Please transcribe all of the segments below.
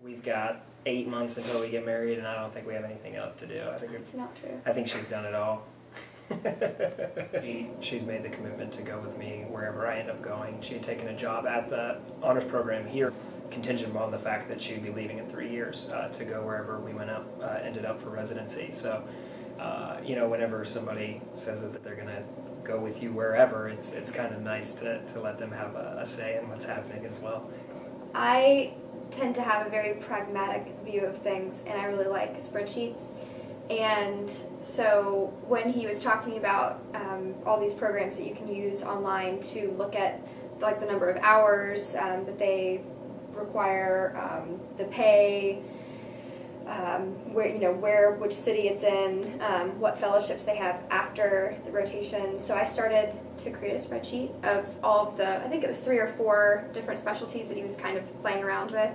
We've got 8 months until we get married, and I don't think we have anything left to do. That's not true. I think she's done it all. She's made the commitment to go with me wherever I end up going. She had taken a job at the honors program here, contingent upon the fact that she'd be leaving in 3 years to go wherever we ended up for residency. So, whenever somebody says that they're going to go with you wherever, it's kind of nice to let them have a say in what's happening as well. I tend to have a very pragmatic view of things, and I really like spreadsheets. And so when he was talking about all these programs that you can use online to look at like the number of hours that they require, the pay, which city it's in, what fellowships they have after the rotation. So I started to create a spreadsheet of all of I think it was 3 or 4 different specialties that he was kind of playing around with.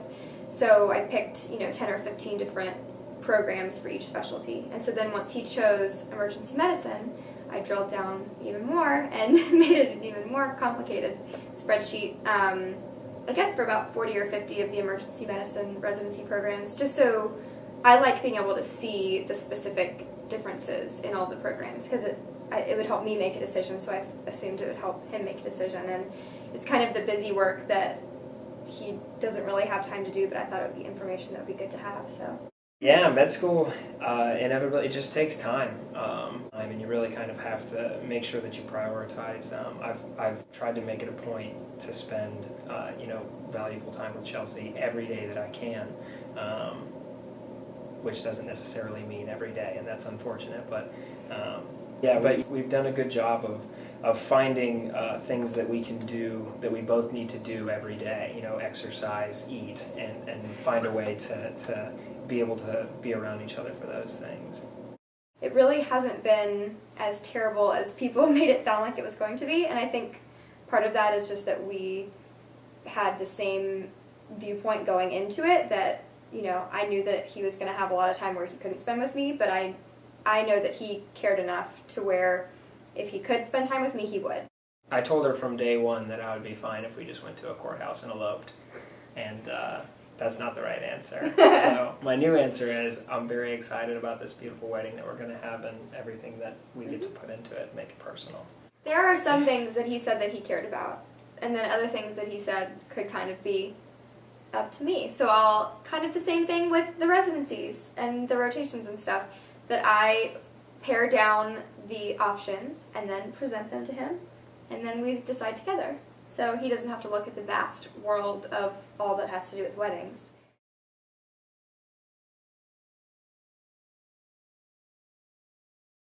So I picked 10 or 15 different programs for each specialty. And so then once he chose emergency medicine, I drilled down even more and made it an even more complicated spreadsheet. I guess for about 40 or 50 of the emergency medicine residency programs, just so I like being able to see the specific differences in all the programs, because it would help me make a decision, so I assumed it would help him make a decision. And it's kind of the busy work that he doesn't really have time to do, but I thought it would be information that would be good to have. So. Yeah, med school, inevitably, it just takes time. You really kind of have to make sure that you prioritize. I've tried to make it a point to spend, valuable time with Chelsea every day that I can, which doesn't necessarily mean every day, and that's unfortunate. But but we've done a good job of finding things that we can do, that we both need to do every day. Exercise, eat, and find a way to be able to be around each other for those things. It really hasn't been as terrible as people made it sound like it was going to be, and I think part of that is just that we had the same viewpoint going into it, that I knew that he was going to have a lot of time where he couldn't spend with me, but I know that he cared enough to where if he could spend time with me, he would. I told her from day one that I would be fine if we just went to a courthouse and eloped, and that's not the right answer. So my new answer is I'm very excited about this beautiful wedding that we're going to have, and everything that we get to put into it, make it personal. There are some things that he said that he cared about, and then other things that he said could kind of be up to me. So I'll kind of the same thing with the residencies and the rotations and stuff, that I pare down the options and then present them to him, and then we decide together. So he doesn't have to look at the vast world of all that has to do with weddings.